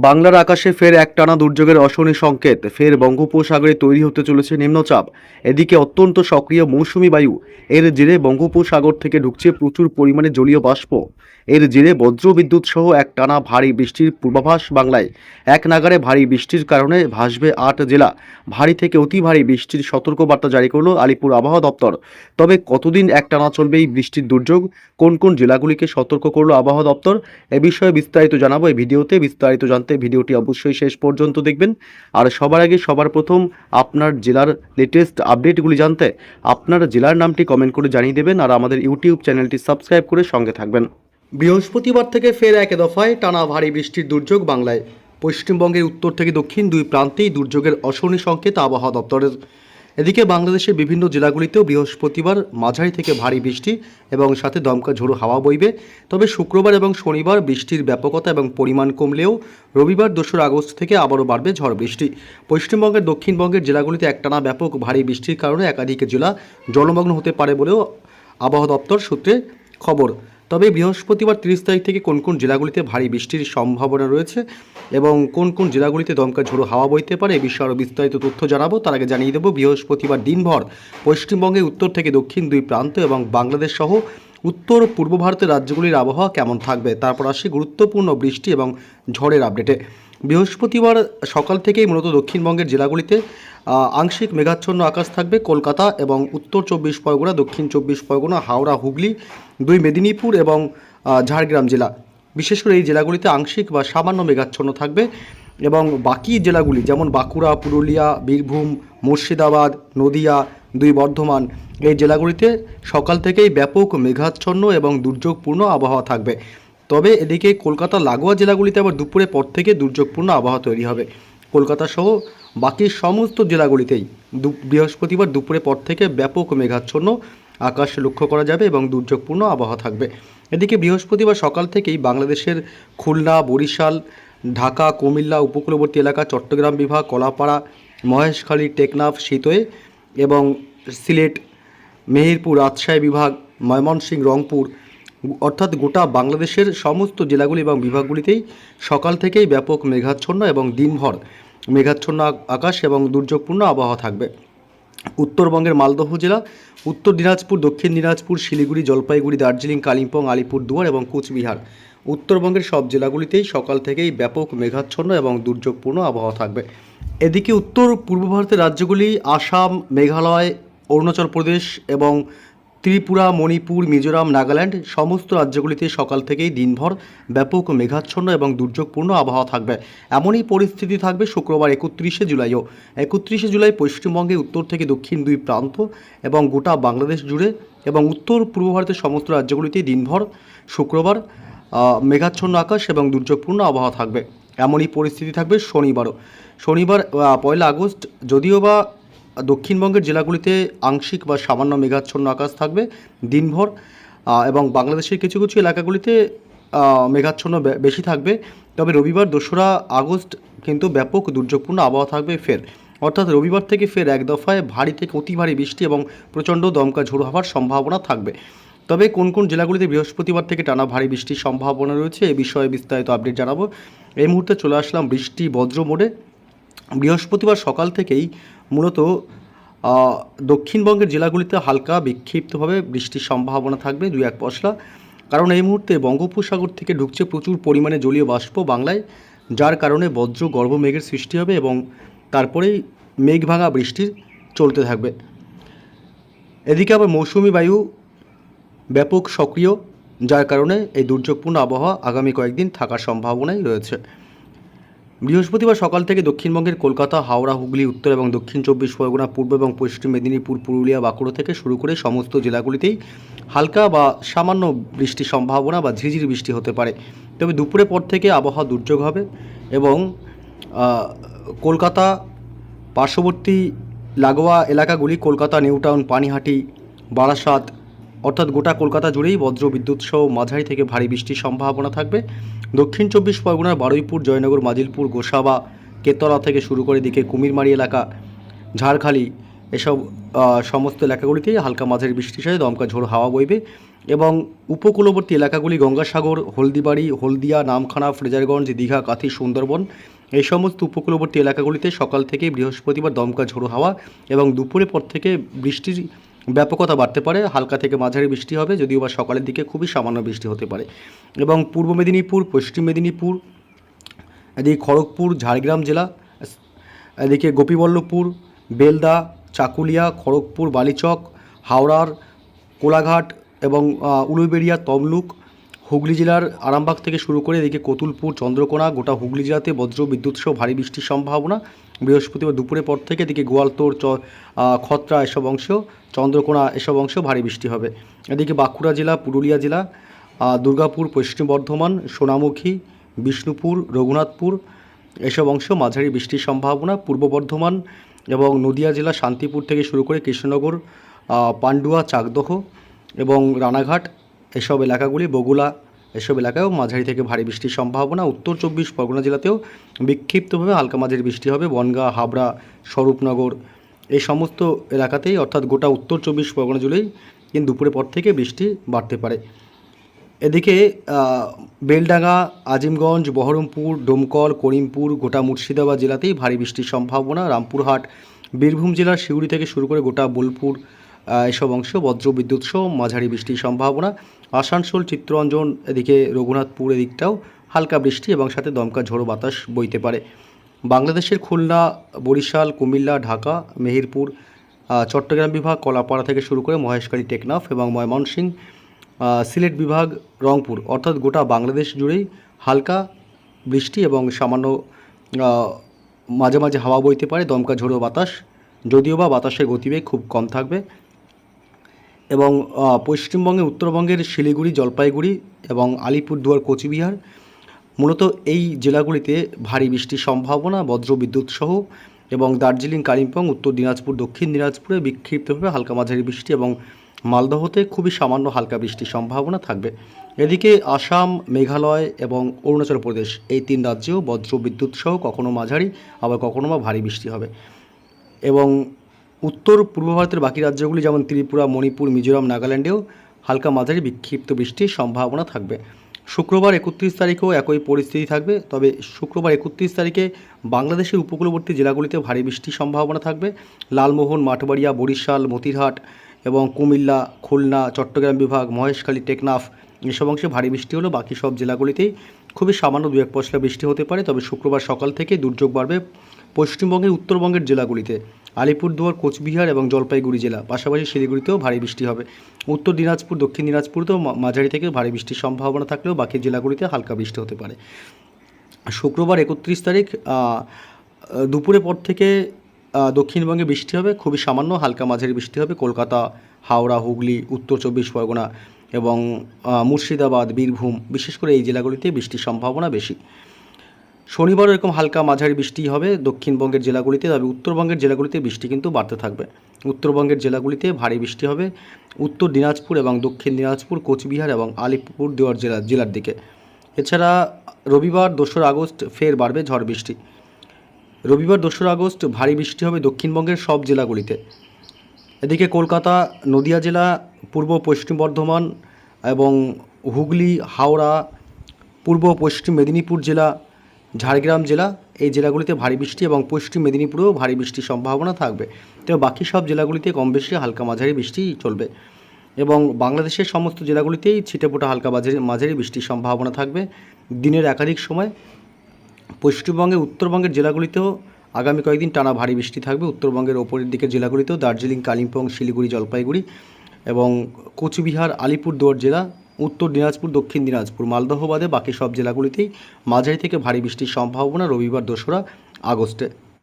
বাংলার আকাশে ফের একটানা দুর্যোগের অশনি সংকেত। ফের বঙ্গোপসাগরে তৈরি হতে চলেছে নিম্নচাপ। এদিকে অত্যন্ত সক্রিয় মৌসুমি বায়ু, এর জেরে বঙ্গোপসাগর থেকে ঢুকছে প্রচুর পরিমাণে জলীয় বাষ্প। এর জেরে বজ্রবিদ্যুৎ সহ একটানা ভারী বৃষ্টির পূর্বাভাস বাংলায়। এক নাগাড়ে ভারী বৃষ্টির কারণে ভাসবে ৮ জেলা। ভারী থেকে অতি ভারী বৃষ্টির সতর্কবার্তা জারি করল আলিপুর আবহাওয়া দপ্তর। তবে কতদিন একটানা চলবে এই বৃষ্টির দুর্যোগ, কোন কোন জেলাগুলিকে সতর্ক করল আবহাওয়া দপ্তর, এ বিষয়ে বিস্তারিত জানাবো এই ভিডিওতে। বিস্তারিত জানতে ভিডিওটি অবশ্যই শেষ পর্যন্ত দেখবেন। আর সবার আগে সবার প্রথম আপনার জেলার লেটেস্ট আপডেটগুলি জানতে আপনার জেলার নামটি কমেন্ট করে জানিয়ে দেবেন আর আমাদের ইউটিউব চ্যানেলটি সাবস্ক্রাইব করে সঙ্গে থাকবেন। বৃহস্পতিবার থেকে ফের এক দফায় টানা ভারী বৃষ্টির দুর্যোগ বাংলায়। পশ্চিমবঙ্গের উত্তর থেকে দক্ষিণ দুই প্রান্তেই দুর্যোগের অশনি সংকেত আবহাওয়া দপ্তরের। এদিকে বাংলাদেশের বিভিন্ন জেলাগুলিতেও বৃহস্পতিবার মাঝারি থেকে ভারী বৃষ্টি এবং সাথে দমকা ঝোড়ো হাওয়া বইবে। তবে শুক্রবার এবং শনিবার বৃষ্টির ব্যাপকতা এবং পরিমাণ কমলেও রবিবার ২রা আগস্ট থেকে আবারও বাড়বে ঝড় বৃষ্টি। পশ্চিমবঙ্গের দক্ষিণবঙ্গের জেলাগুলিতে একটানা ব্যাপক ভারী বৃষ্টির কারণে একাধিক জেলা জলমগ্ন হতে পারে বলেও আবহাওয়া দপ্তর সূত্রে খবর। তবে বৃহস্পতিবার ৩০ তারিখ থেকে কোন কোন জেলাগুলিতে ভারী বৃষ্টির সম্ভাবনা রয়েছে এবং কোন কোন জেলাগুলিতে দমকা ঝোড়ো হাওয়া বইতে পারে এ বিষয়ে আরও বিস্তারিত তথ্য জানাবো। তার আগে জানিয়ে দেবো, বৃহস্পতিবার দিনভর পশ্চিমবঙ্গের উত্তর থেকে দক্ষিণ দুই প্রান্ত এবং বাংলাদেশ সহ উত্তর পূর্ব ভারতের রাজ্যগুলির আবহাওয়া কেমন থাকবে। তারপর আসি গুরুত্বপূর্ণ বৃষ্টি এবং ঝড়ের আপডেটে। বৃহস্পতিবার সকাল থেকেই মূলত দক্ষিণবঙ্গের জেলাগুলিতে আংশিক মেঘাচ্ছন্ন আকাশ থাকবে। কলকাতা এবং উত্তর ২৪ পরগনা, দক্ষিণ ২৪ পরগনা, হাওড়া, হুগলি, দুই মেদিনীপুর এবং ঝাড়গ্রাম জেলা, বিশেষ করে এই জেলাগুলিতে আংশিক বা সামান্য মেঘাচ্ছন্ন থাকবে। এবং বাকি জেলাগুলি যেমন বাঁকুড়া, পুরুলিয়া, বীরভূম, মুর্শিদাবাদ, নদিয়া, দুই বর্ধমান, এই জেলাগুলিতে সকাল থেকেই ব্যাপক মেঘাচ্ছন্ন এবং দুর্যোগপূর্ণ আবহাওয়া থাকবে। তবে এদিকে কলকাতা লাগোয়া জেলাগুলিতে আবার দুপুরের পর থেকে দুর্যোগপূর্ণ আবহাওয়া তৈরি হবে। কলকাতা সহ বাকি সমস্ত জেলাগুলিতেই বৃহস্পতিবার দুপুরের পর থেকে ব্যাপক মেঘাচ্ছন্ন আকাশ লক্ষ্য করা যাবে এবং দুর্যোগপূর্ণ আবহাওয়া থাকবে। এদিকে বৃহস্পতিবার সকাল থেকেই বাংলাদেশের খুলনা, বরিশাল, ঢাকা, কুমিল্লা, উপকূলবর্তী এলাকা, চট্টগ্রাম বিভাগ, কলাপাড়া, মহেশখালী, টেকনাফ, সিতোয়ে এবং সিলেট, মেহেরপুর, রাজশাহী বিভাগ, ময়মনসিংহ, রংপুর, অর্থাৎ গোটা বাংলাদেশের সমস্ত জেলাগুলি এবং বিভাগগুলিতেই সকাল থেকেই ব্যাপক মেঘাচ্ছন্ন এবং দিনভর মেঘাচ্ছন্ন আকাশ এবং দুর্যোগপূর্ণ আবহাওয়া থাকবে। উত্তরবঙ্গের মালদহ জেলা, উত্তর দিনাজপুর, দক্ষিণ দিনাজপুর, শিলিগুড়ি, জলপাইগুড়ি, দার্জিলিং, কালিম্পং, আলিপুরদুয়ার এবং কোচবিহার, উত্তরবঙ্গের সব জেলাগুলিতেই সকাল থেকেই ব্যাপক মেঘাচ্ছন্ন এবং দুর্যোগপূর্ণ আবহাওয়া থাকবে। এদিকে উত্তর পূর্ব ভারতের রাজ্যগুলি আসাম, মেঘালয়, অরুণাচল প্রদেশ এবং ত্রিপুরা, মণিপুর, মিজোরাম, নাগাল্যান্ড, সমস্ত রাজ্যগুলিতে সকাল থেকেই দিনভর ব্যাপক মেঘাচ্ছন্ন এবং দুর্যোগপূর্ণ আবহাওয়া থাকবে। এমনই পরিস্থিতি থাকবে শুক্রবার ৩১শে জুলাইও। ৩১শে জুলাই পশ্চিমবঙ্গে উত্তর থেকে দক্ষিণ দুই প্রান্ত এবং গোটা বাংলাদেশ জুড়ে এবং উত্তর পূর্ব ভারতের সমস্ত রাজ্যগুলিতেই দিনভর শুক্রবার মেঘাচ্ছন্ন আকাশ এবং দুর্যোগপূর্ণ আবহাওয়া থাকবে। এমনই পরিস্থিতি থাকবে শনিবারও। শনিবার ১ আগস্ট যদিও বা দক্ষিণবঙ্গের জেলাগুলিতে আংশিক বা সামান্য মেঘাচ্ছন্ন আকাশ থাকবে দিনভর এবং বাংলাদেশের কিছু কিছু এলাকাগুলিতে মেঘাচ্ছন্ন বেশি থাকবে। তবে রবিবার ২রা আগস্ট কিন্তু ব্যাপক দুর্যোগপূর্ণ আবহাওয়া থাকবে ফের, অর্থাৎ রবিবার থেকে ফের এক দফায় ভারী থেকে অতি ভারী বৃষ্টি এবং প্রচণ্ড দমকা ঝোড়ো হওয়ার সম্ভাবনা থাকবে। তবে কোন কোন জেলাগুলিতে বৃহস্পতিবার থেকে টানা ভারী বৃষ্টির সম্ভাবনা রয়েছে এ বিষয়ে বিস্তারিত আপডেট জানাবো। এই মুহূর্তে চলে আসলাম বৃষ্টি বজ্র মোডে। বৃহস্পতিবার সকাল থেকেই মূলত দক্ষিণবঙ্গের জেলাগুলিতে হালকা বিক্ষিপ্তভাবে বৃষ্টির সম্ভাবনা থাকবে ২-১ পশলা, কারণ এই মুহূর্তে বঙ্গোপসাগর থেকে ঢুকছে প্রচুর পরিমাণে জলীয় বাষ্প বাংলায়, যার কারণে বজ্র গর্ভ মেঘের সৃষ্টি হবে এবং তারপরেই মেঘ ভাঙা বৃষ্টির চলতে থাকবে। এদিকে আবার মৌসুমি বায়ু ব্যাপক সক্রিয়, যার কারণে এই দুর্যোগপূর্ণ আবহাওয়া আগামী কয়েকদিন থাকার সম্ভাবনাই রয়েছে। বৃহস্পতিবার সকাল থেকে দক্ষিণবঙ্গের কলকাতা, হাওড়া, হুগলি, উত্তর এবং দক্ষিণ ২৪ পরগনা, পূর্ব এবং পশ্চিম মেদিনীপুর, পুরুলিয়া, বাঁকুড়া থেকে শুরু করে সমস্ত জেলাগুলিতেই হালকা বা সামান্য বৃষ্টির সম্ভাবনা বা ঝিরিঝিরি বৃষ্টি হতে পারে। তবে দুপুরের পর থেকে আবহাওয়া দুর্যোগ হবে এবং কলকাতা পার্শ্ববর্তী লাগোয়া এলাকাগুলি, কলকাতা, নিউ টাউন, পানিহাটি, বারাসাত, অর্থাৎ গোটা কলকাতা জুড়েই বজ্র বিদ্যুৎ সহ মাঝারি থেকে ভারী বৃষ্টির সম্ভাবনা থাকবে। দক্ষিণ ২৪ পরগনার বারুইপুর, জয়নগর, মাজিলপুর, গোসাবা, কেতলা থেকে শুরু করে দিকে কুমিরমারি এলাকা, ঝাড়খালি, এসব সমস্ত এলাকাগুলিতেই হালকা মাঝারি বৃষ্টির সাথে দমকা ঝোড়ো হাওয়া বইবে। এবং উপকূলবর্তী এলাকাগুলি গঙ্গাসাগর, হলদিবাড়ি, হলদিয়া, নামখানা, ফ্রেজারগঞ্জ, দীঘা, কাথি, সুন্দরবন এই সমস্ত উপকূলবর্তী এলাকাগুলিতে সকাল থেকেই বৃহস্পতিবার দমকা ঝোড়ো হাওয়া এবং দুপুরের পর থেকে বৃষ্টির ব্যাপকতা বাড়তে পারে। হালকা থেকে মাঝারি বৃষ্টি হবে, যদিও বা সকালের দিকে খুবই সামান্য বৃষ্টি হতে পারে। এবং পূর্ব মেদিনীপুর, পশ্চিম মেদিনীপুর, এদিকে খড়গপুর, ঝাড়গ্রাম জেলা, এদিকে গোপীবল্লভপুর, বেলদা, চাকুলিয়া, খড়গপুর, বালিচক, হাওড়ার কোলাঘাট এবং উলুবেড়িয়া, তমলুক, হুগলি জেলার আরামবাগ থেকে শুরু করে এদিকে কতুলপুর, চন্দ্রকোনা, গোটা হুগলি জেলাতে বজ্র বিদ্যুৎ সহ ভারী বৃষ্টির সম্ভাবনা বৃহস্পতিবার দুপুরের পর থেকে। এদিকে গোয়ালতোড়, খত্রা এসব অংশ, চন্দ্রকোনা এসব অংশ ভারী বৃষ্টি হবে। এদিকে বাঁকুড়া জেলা, পুরুলিয়া জেলা, দুর্গাপুর, পশ্চিম বর্ধমান, সোনামুখী, বিষ্ণুপুর, রঘুনাথপুর এসব অংশ মাঝারি বৃষ্টির সম্ভাবনা। পূর্ব বর্ধমান এবং নদিয়া জেলা, শান্তিপুর থেকে শুরু করে কৃষ্ণনগর, পান্ডুয়া, চাকদহ এবং রানাঘাট এসব এলাকাগুলি, বগুলা এসব এলাকায়ও মাঝারি থেকে ভারী বৃষ্টির সম্ভাবনা। উত্তর 24 পরগনা জেলাতেও বিক্ষিপ্তভাবে হালকা মাঝারি বৃষ্টি হবে। বনগাঁ, হাবড়া, স্বরূপনগর এই সমস্ত এলাকাতেই, অর্থাৎ গোটা উত্তর 24 পরগনা জুড়েই কিন্তু দুপুরের পর থেকে বৃষ্টি বাড়তে পারে। এদিকে বেলডাঙ্গা, আজিমগঞ্জ, বহরমপুর, ডোমকল, করিমপুর, গোটা মুর্শিদাবাদ জেলাতেই ভারী বৃষ্টির সম্ভাবনা। রামপুরহাট, বীরভূম জেলার সিউড়ি থেকে শুরু করে গোটা বোলপুর এসব অংশ বজ্র বিদ্যুৎ সহ মাঝারি বৃষ্টির সম্ভাবনা। আসানসোল, চিত্তরঞ্জন, এদিকে রঘুনাথপুর এদিকটাও হালকা বৃষ্টি এবং সাথে দমকা ঝোড়ো বাতাস বইতে পারে। বাংলাদেশের খুলনা, বরিশাল, কুমিল্লা, ঢাকা, মেহেরপুর, চট্টগ্রাম বিভাগ, কলাপাড়া থেকে শুরু করে মহেশখালী, টেকনাফ এবং ময়মনসিংহ, সিলেট বিভাগ, রংপুর অর্থাৎ গোটা বাংলাদেশ জুড়েই হালকা বৃষ্টি এবং সামান্য মাঝে মাঝে হাওয়া বইতে পারে, দমকা ঝোড়ো বাতাস, যদিও বা বাতাসের গতিবেগ খুব কম থাকবে। এবং পশ্চিমবঙ্গে উত্তরবঙ্গের শিলিগুড়ি, জলপাইগুড়ি এবং আলিপুরদুয়ার, কোচবিহার মূলত এই জেলাগুলিতে ভারী বৃষ্টির সম্ভাবনা বজ্র বিদ্যুৎ সহ। এবং দার্জিলিং, কালিম্পং, উত্তর দিনাজপুর, দক্ষিণ দিনাজপুরে বিক্ষিপ্তভাবে হালকা মাঝারি বৃষ্টি এবং মালদহতে খুবই সামান্য হালকা বৃষ্টির সম্ভাবনা থাকবে। এদিকে আসাম, মেঘালয় এবং অরুণাচল প্রদেশ এই 3 রাজ্যেও বজ্র বিদ্যুৎ সহ কখনো মাঝারি আবার কখনো বা ভারী বৃষ্টি হবে। এবং উত্তর পূর্ব ভারতের বাকি রাজ্যগুলি যেমন ত্রিপুরা, মণিপুর, মিজোরাম, নাগাল্যান্ডেও হালকা মাঝারি বিক্ষিপ্ত বৃষ্টির সম্ভাবনা থাকবে। শুক্রবার 31 তারিখেও একই পরিস্থিতি থাকবে, তবে শুক্রবার 31 তারিখে বাংলাদেশের উপকূলবর্তী জেলাগুলিতে ভারী বৃষ্টির সম্ভাবনা থাকবে। লালমোহন, মাঠবাড়িয়া, বরিশাল, মতিরহাট এবং কুমিল্লা, খুলনা, চট্টগ্রাম বিভাগ, মহেশখালী, টেকনাফ এসব অংশে ভারী বৃষ্টি হলো। বাকি সব জেলাগুলিতেই খুবই সামান্য 2-1 পশলা বৃষ্টি হতে পারে। তবে শুক্রবার সকাল থেকে দুর্যোগ বাড়বে পশ্চিমবঙ্গের উত্তরবঙ্গের জেলাগুলিতে, আলিপুরদুয়ার, কোচবিহার এবং জলপাইগুড়ি জেলা, পাশাপাশি শিলিগুড়িতেও ভারী বৃষ্টি হবে। উত্তর দিনাজপুর, দক্ষিণ দিনাজপুরেতেও মাঝারি থেকে ভারী বৃষ্টির সম্ভাবনা থাকলেও বাকি জেলাগুলিতে হালকা বৃষ্টি হতে পারে। শুক্রবার 31 তারিখ দুপুরের পর থেকে দক্ষিণবঙ্গে বৃষ্টি হবে, খুবই সামান্য হালকা মাঝারি বৃষ্টি হবে। কলকাতা, হাওড়া, হুগলি, উত্তর 24 পরগনা এবং মুর্শিদাবাদ, বীরভূম বিশেষ করে এই জেলাগুলিতে বৃষ্টির সম্ভাবনা বেশি। শনিবারও এরকম হালকা মাঝারি বৃষ্টি হবে দক্ষিণবঙ্গের জেলাগুলিতে, তবে উত্তরবঙ্গের জেলাগুলিতে বৃষ্টি কিন্তু বাড়তে থাকবে। উত্তরবঙ্গের জেলাগুলিতে ভারী বৃষ্টি হবে উত্তর দিনাজপুর এবং দক্ষিণ দিনাজপুর, কোচবিহার এবং আলিপুরদুয়ার জেলার দিকে। এছাড়া রবিবার 2রা আগস্ট ফের বাড়বে ঝড় বৃষ্টি। রবিবার 2রা আগস্ট ভারী বৃষ্টি হবে দক্ষিণবঙ্গের সব জেলাগুলিতে। এদিকে কলকাতা, নদিয়া জেলা, পূর্ব পশ্চিম বর্ধমান এবং হুগলি, হাওড়া, পূর্ব পশ্চিম মেদিনীপুর জেলা, ঝাড়গ্রাম জেলা এই জেলাগুলিতে ভারী বৃষ্টি এবং পশ্চিম মেদিনীপুরেও ভারী বৃষ্টির সম্ভাবনা থাকবে। তবে বাকি সব জেলাগুলিতে কম বেশি হালকা মাঝারি বৃষ্টি চলবে। এবং বাংলাদেশের সমস্ত জেলাগুলিতেই ছিটেফোঁটা হালকা মাঝারি বৃষ্টির সম্ভাবনা থাকবে দিনের একাধিক সময়। পশ্চিমবঙ্গে উত্তরবঙ্গের জেলাগুলিতেও আগামী কয়েকদিন টানা ভারী বৃষ্টি থাকবে। উত্তরবঙ্গের ওপরের দিকের জেলাগুলিতেও দার্জিলিং, কালিম্পং, শিলিগুড়ি, জলপাইগুড়ি এবং কোচবিহার, আলিপুরদুয়ার জেলা, উত্তর দিনাজপুর, দক্ষিণ দিনাজপুর, মালদহ বাদে বাকি সব জেলাগুলিতেই মাঝারি থেকে ভারী বৃষ্টির সম্ভাবনা রবিবার 2রা আগস্টে।